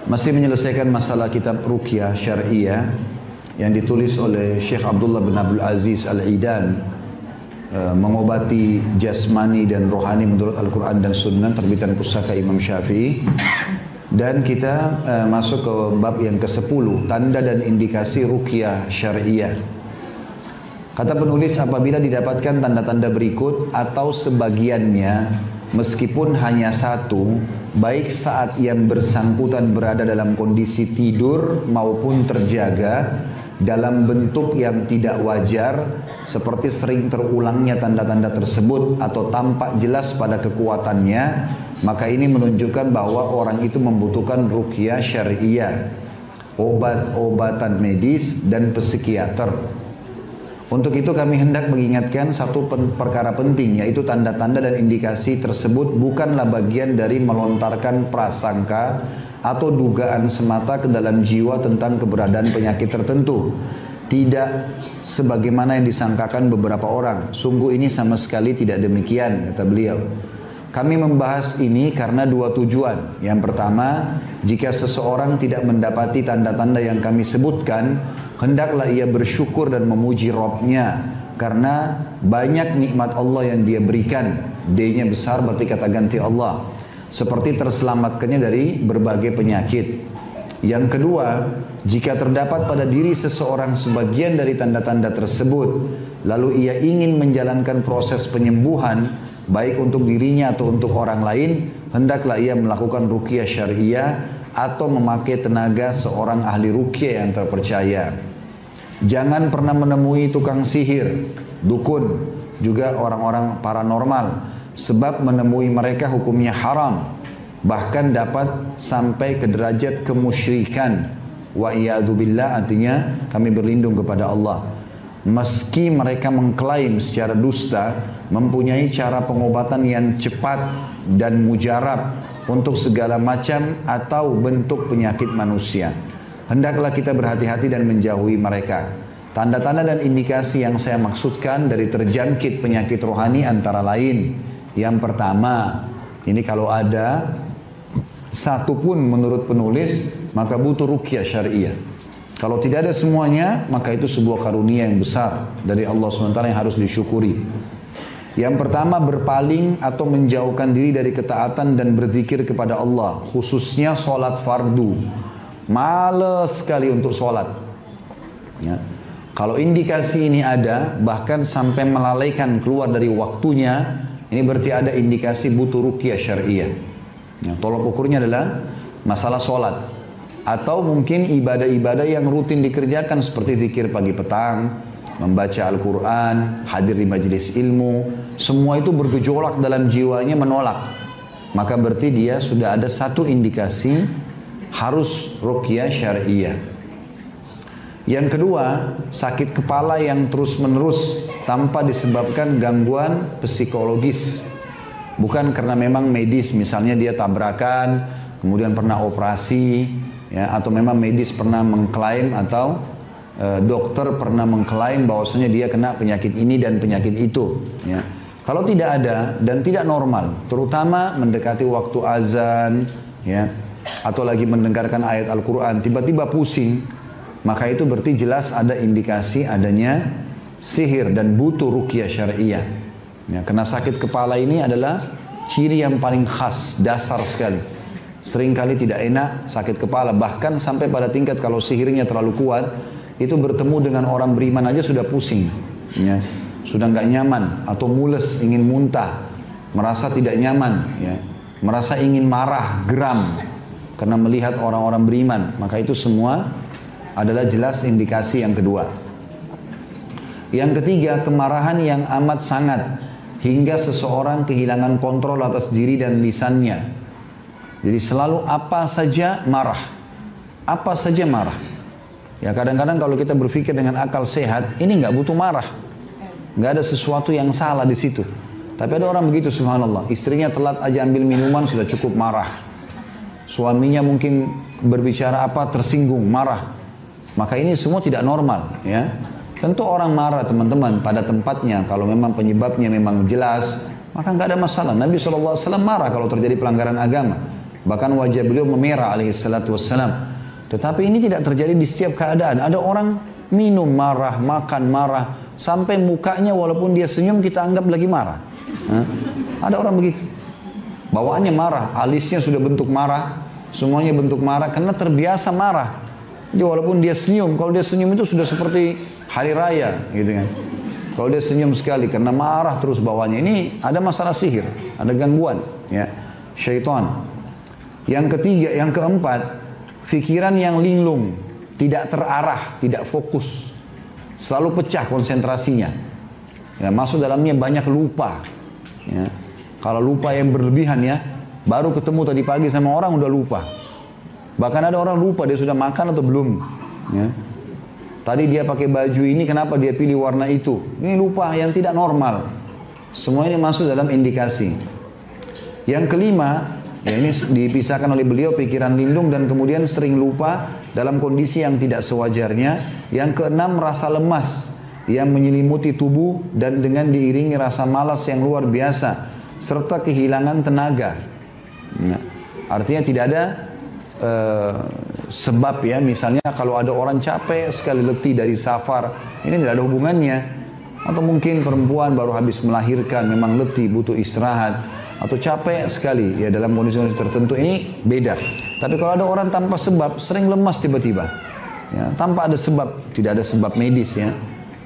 Masih menyelesaikan masalah kitab Ruqyah Syariah yang ditulis oleh Syekh Abdullah bin Abdul Aziz Al-Idan, mengobati jasmani dan rohani menurut Al-Quran dan Sunnah, terbitan Pustaka Imam Syafi'i. Dan kita masuk ke bab yang ke-10, tanda dan indikasi Ruqyah Syariah. Kata penulis, apabila didapatkan tanda-tanda berikut atau sebagiannya, meskipun hanya satu, baik saat yang bersangkutan berada dalam kondisi tidur maupun terjaga, dalam bentuk yang tidak wajar, seperti sering terulangnya tanda-tanda tersebut atau tampak jelas pada kekuatannya, maka ini menunjukkan bahwa orang itu membutuhkan ruqyah syariah, obat-obatan medis dan psikiater. Untuk itu kami hendak mengingatkan satu perkara penting, yaitu tanda-tanda dan indikasi tersebut bukanlah bagian dari melontarkan prasangka atau dugaan semata ke dalam jiwa tentang keberadaan penyakit tertentu. Tidak sebagaimana yang disangkakan beberapa orang. Sungguh ini sama sekali tidak demikian, kata beliau. Kami membahas ini karena dua tujuan. Yang pertama, jika seseorang tidak mendapati tanda-tanda yang kami sebutkan, hendaklah ia bersyukur dan memuji Rabb-nya, karena banyak nikmat Allah yang dia berikan. D-nya besar berarti kata ganti Allah. Seperti terselamatkannya dari berbagai penyakit. Yang kedua, jika terdapat pada diri seseorang sebagian dari tanda-tanda tersebut, lalu ia ingin menjalankan proses penyembuhan, baik untuk dirinya atau untuk orang lain, hendaklah ia melakukan ruqyah syariah atau memakai tenaga seorang ahli ruqyah yang terpercaya. Jangan pernah menemui tukang sihir, dukun, juga orang-orang paranormal, sebab menemui mereka hukumnya haram, bahkan dapat sampai ke derajat kemusyrikan. Wa iyadzubillah, artinya kami berlindung kepada Allah. Meski mereka mengklaim secara dusta mempunyai cara pengobatan yang cepat dan mujarab untuk segala macam atau bentuk penyakit manusia, hendaklah kita berhati-hati dan menjauhi mereka. Tanda-tanda dan indikasi yang saya maksudkan dari terjangkit penyakit rohani antara lain. Yang pertama, ini kalau ada satu pun menurut penulis, maka butuh ruqyah syariah. Kalau tidak ada semuanya, maka itu sebuah karunia yang besar dari Allah SWT yang harus disyukuri. Yang pertama, berpaling atau menjauhkan diri dari ketaatan dan berzikir kepada Allah, khususnya sholat fardu. Males sekali untuk sholat. Ya. Kalau indikasi ini ada, bahkan sampai melalaikan keluar dari waktunya, ini berarti ada indikasi butuh ruqyah syariah. Ya, tolok ukurnya adalah masalah sholat. Atau mungkin ibadah-ibadah yang rutin dikerjakan seperti zikir pagi petang, membaca Al-Quran, hadir di majelis ilmu, semua itu bergejolak dalam jiwanya menolak. Maka berarti dia sudah ada satu indikasi harus ruqyah syariah. Yang kedua, sakit kepala yang terus-menerus tanpa disebabkan gangguan psikologis. Bukan karena memang medis, misalnya dia tabrakan, kemudian pernah operasi, ya, atau memang medis pernah mengklaim atau dokter pernah mengklaim bahwasanya dia kena penyakit ini dan penyakit itu. Ya. Kalau tidak ada dan tidak normal, terutama mendekati waktu azan, ya, atau lagi mendengarkan ayat Al-Quran, tiba-tiba pusing, maka itu berarti jelas ada indikasi adanya sihir dan butuh ruqyah syariah. Ya, karena sakit kepala ini adalah ciri yang paling khas, dasar sekali. Seringkali tidak enak, sakit kepala, bahkan sampai pada tingkat kalau sihirnya terlalu kuat, itu bertemu dengan orang beriman aja sudah pusing, ya, sudah nggak nyaman, atau mules, ingin muntah, merasa tidak nyaman, ya, merasa ingin marah, geram, karena melihat orang-orang beriman. Maka itu semua adalah jelas indikasi yang kedua. Yang ketiga, kemarahan yang amat sangat, hingga seseorang kehilangan kontrol atas diri dan lisannya. Jadi selalu apa saja marah. Apa saja marah. Ya, kadang-kadang kalau kita berpikir dengan akal sehat, ini nggak butuh marah. Nggak ada sesuatu yang salah di situ. Tapi ada orang begitu, subhanallah. Istrinya telat aja ambil minuman sudah cukup marah. Suaminya mungkin berbicara apa tersinggung, marah. Maka ini semua tidak normal, ya. Tentu orang marah, teman-teman, pada tempatnya. Kalau memang penyebabnya memang jelas, maka nggak ada masalah. Nabi SAW marah kalau terjadi pelanggaran agama. Bahkan wajah beliau memerah alaihi salatu wassalam. Tetapi ini tidak terjadi di setiap keadaan. Ada orang minum marah, makan marah, sampai mukanya walaupun dia senyum kita anggap lagi marah. Ada orang begitu. Bawaannya marah, alisnya sudah bentuk marah, semuanya bentuk marah karena terbiasa marah. Jadi walaupun dia senyum, kalau dia senyum itu sudah seperti hari raya gitu kan. Kalau dia senyum sekali karena marah terus bawahnya, ini ada masalah sihir, ada gangguan ya, syaitan. Yang ketiga, yang keempat, pikiran yang linglung, tidak terarah, tidak fokus, selalu pecah konsentrasinya. Ya, masuk dalamnya banyak lupa. Ya. Kalau lupa yang berlebihan ya, baru ketemu tadi pagi sama orang udah lupa. Bahkan ada orang lupa dia sudah makan atau belum. Ya. Tadi dia pakai baju ini, kenapa dia pilih warna itu? Ini lupa yang tidak normal. Semua ini masuk dalam indikasi. Yang kelima, ya ini dipisahkan oleh beliau, pikiran lindung dan kemudian sering lupa dalam kondisi yang tidak sewajarnya. Yang keenam, rasa lemas yang menyelimuti tubuh dan dengan diiringi rasa malas yang luar biasa serta kehilangan tenaga. Nah, artinya tidak ada sebab ya, misalnya kalau ada orang capek sekali letih dari safar, ini tidak ada hubungannya. Atau mungkin perempuan baru habis melahirkan memang letih butuh istirahat, atau capek sekali ya dalam kondisi tertentu, ini beda. Tapi kalau ada orang tanpa sebab sering lemas tiba-tiba ya, tanpa ada sebab, tidak ada sebab medis ya,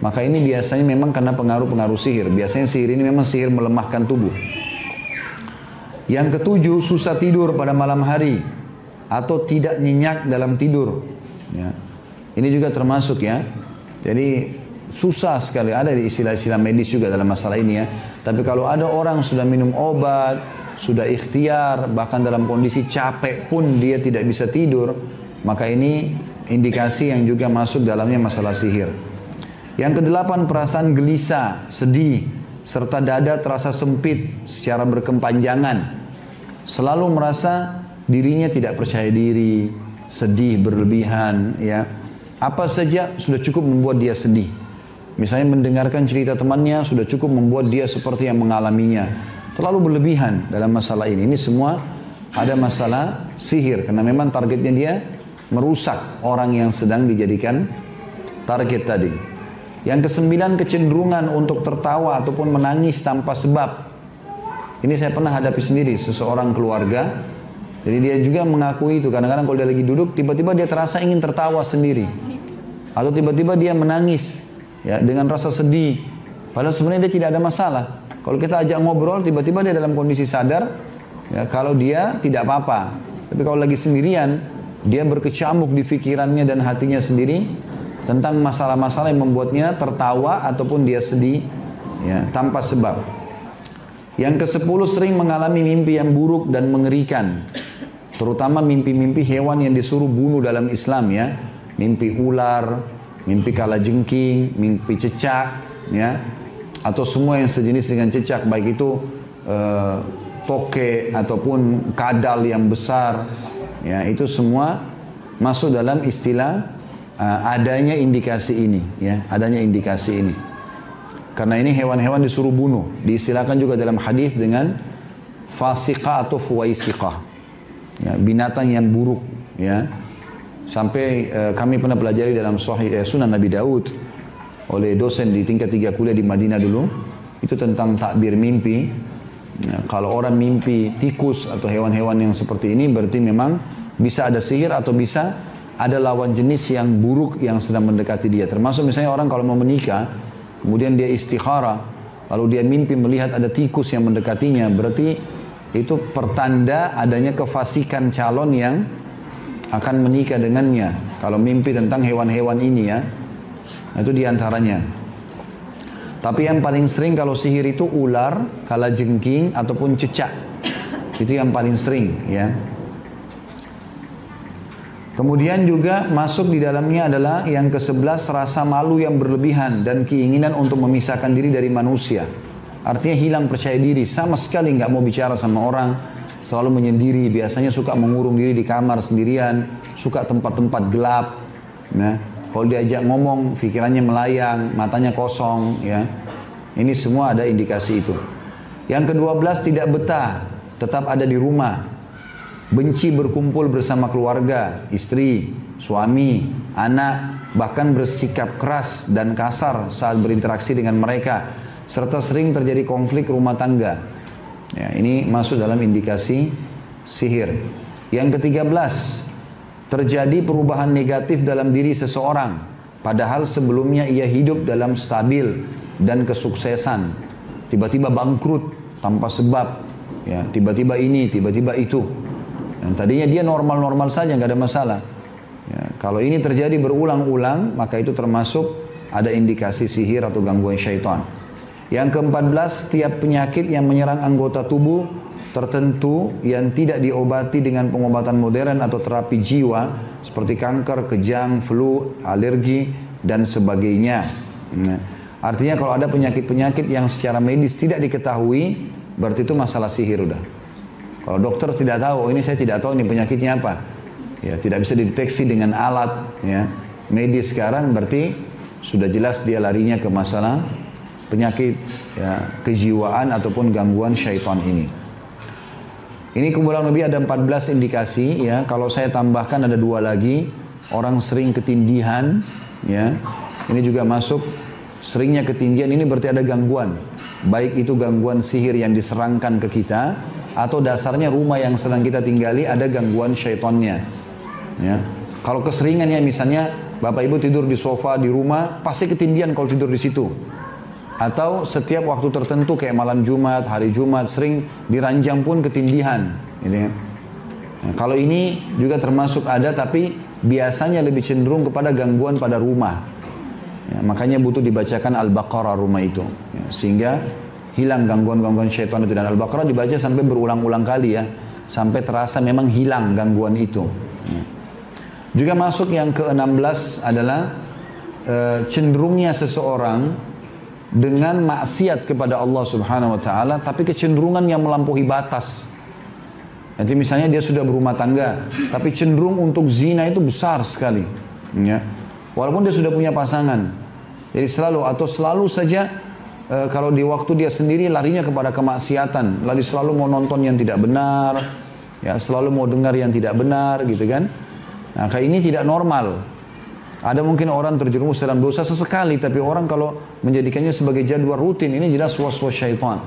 maka ini biasanya memang karena pengaruh-pengaruh sihir. Biasanya sihir ini memang sihir melemahkan tubuh. Yang ketujuh, susah tidur pada malam hari atau tidak nyenyak dalam tidur ya. Ini juga termasuk ya. Jadi susah sekali, ada di istilah-istilah medis juga dalam masalah ini ya. Tapi kalau ada orang sudah minum obat, sudah ikhtiar, bahkan dalam kondisi capek pun dia tidak bisa tidur, maka ini indikasi yang juga masuk dalamnya masalah sihir. Yang kedelapan, perasaan gelisah, sedih, serta dada terasa sempit secara berkepanjangan. Selalu merasa dirinya tidak percaya diri, sedih berlebihan ya. Apa saja sudah cukup membuat dia sedih. Misalnya mendengarkan cerita temannya sudah cukup membuat dia seperti yang mengalaminya. Terlalu berlebihan dalam masalah ini. Ini semua ada masalah sihir karena memang targetnya dia merusak orang yang sedang dijadikan target tadi. Yang kesembilan, kecenderungan untuk tertawa ataupun menangis tanpa sebab. Ini saya pernah hadapi sendiri, seseorang keluarga. Jadi dia juga mengakui itu. Kadang-kadang kalau dia lagi duduk, tiba-tiba dia terasa ingin tertawa sendiri. Atau tiba-tiba dia menangis ya, dengan rasa sedih. Padahal sebenarnya dia tidak ada masalah. Kalau kita ajak ngobrol, tiba-tiba dia dalam kondisi sadar ya, kalau dia tidak apa-apa. Tapi kalau lagi sendirian, dia berkecamuk di pikirannya dan hatinya sendiri tentang masalah-masalah yang membuatnya tertawa ataupun dia sedih ya, tanpa sebab. Yang ke-10, sering mengalami mimpi yang buruk dan mengerikan. Terutama mimpi-mimpi hewan yang disuruh bunuh dalam Islam ya. Mimpi ular, mimpi kalajengking, mimpi cecak ya. Atau semua yang sejenis dengan cecak, baik itu toke ataupun kadal yang besar ya, itu semua masuk dalam istilah adanya indikasi ini ya, adanya indikasi ini. Karena ini hewan-hewan disuruh bunuh, diistilahkan juga dalam hadis dengan fasiqah atau fuwaisiqah ya, binatang yang buruk ya. Sampai kami pernah pelajari dalam Sunan Nabi Daud oleh dosen di tingkat 3 kuliah di Madinah dulu, itu tentang takbir mimpi ya, kalau orang mimpi tikus atau hewan-hewan yang seperti ini berarti memang bisa ada sihir atau bisa ada lawan jenis yang buruk yang sedang mendekati dia. Termasuk misalnya orang kalau mau menikah, kemudian dia istikharah, lalu dia mimpi melihat ada tikus yang mendekatinya, berarti itu pertanda adanya kefasikan calon yang akan menikah dengannya. Kalau mimpi tentang hewan-hewan ini ya, itu diantaranya. Tapi yang paling sering kalau sihir itu ular, kalajengking ataupun cecak. Itu yang paling sering ya. Kemudian juga masuk di dalamnya adalah yang ke-11, rasa malu yang berlebihan dan keinginan untuk memisahkan diri dari manusia. Artinya hilang percaya diri, sama sekali nggak mau bicara sama orang, selalu menyendiri, biasanya suka mengurung diri di kamar sendirian, suka tempat-tempat gelap. Nah, kalau diajak ngomong, pikirannya melayang, matanya kosong. Ya, ini semua ada indikasi itu. Yang ke-12, tidak betah, tetap ada di rumah. benci berkumpul bersama keluarga, istri, suami, anak, bahkan bersikap keras dan kasar saat berinteraksi dengan mereka, serta sering terjadi konflik rumah tangga. Ya, ini masuk dalam indikasi sihir. Yang ke-13, terjadi perubahan negatif dalam diri seseorang, padahal sebelumnya ia hidup dalam stabil dan kesuksesan. Tiba-tiba bangkrut tanpa sebab, ya, tiba-tiba ini, tiba-tiba itu. Yang tadinya dia normal-normal saja, nggak ada masalah. Ya, kalau ini terjadi berulang-ulang, maka itu termasuk ada indikasi sihir atau gangguan syaitan. Yang ke-14, tiap penyakit yang menyerang anggota tubuh tertentu yang tidak diobati dengan pengobatan modern atau terapi jiwa, seperti kanker, kejang, flu, alergi, dan sebagainya. Ya. Artinya kalau ada penyakit-penyakit yang secara medis tidak diketahui, berarti itu masalah sihir udah. Kalau dokter tidak tahu, oh ini saya tidak tahu ini penyakitnya apa, ya tidak bisa dideteksi dengan alat ya medis sekarang, berarti sudah jelas dia larinya ke masalah penyakit ya, kejiwaan ataupun gangguan syaitan ini. Ini kurang lebih ada 14 indikasi ya. Kalau saya tambahkan ada 2 lagi, orang sering ketindihan ya. Ini juga masuk, seringnya ketindihan ini berarti ada gangguan. Baik itu gangguan sihir yang diserangkan ke kita, atau dasarnya rumah yang sedang kita tinggali ada gangguan syaitannya. Ya. Kalau keseringan ya, misalnya bapak ibu tidur di sofa di rumah, pasti ketindihan kalau tidur di situ. Atau setiap waktu tertentu kayak malam Jumat, hari Jumat, sering diranjang pun ketindihan. Gitu ya. Nah, kalau ini juga termasuk ada, tapi biasanya lebih cenderung kepada gangguan pada rumah. Ya, makanya butuh dibacakan Al-Baqarah rumah itu. Ya, sehingga hilang gangguan-gangguan syaitan itu. Dan Al-Baqarah dibaca sampai berulang-ulang kali ya. Sampai terasa memang hilang gangguan itu. Ya. Juga masuk yang ke-16 adalah cenderungnya seseorang dengan maksiat kepada Allah Subhanahu wa taala, tapi kecenderungan yang melampaui batas. Nanti misalnya dia sudah berumah tangga, tapi cenderung untuk zina itu besar sekali. Ya. Walaupun dia sudah punya pasangan. Jadi selalu saja kalau di waktu dia sendiri larinya kepada kemaksiatan, selalu mau nonton yang tidak benar, ya selalu mau dengar yang tidak benar, gitu kan? Nah, kayak ini tidak normal. Ada mungkin orang terjerumus dalam dosa sesekali, tapi orang kalau menjadikannya sebagai jadwal rutin, ini jelas was-was syaitan.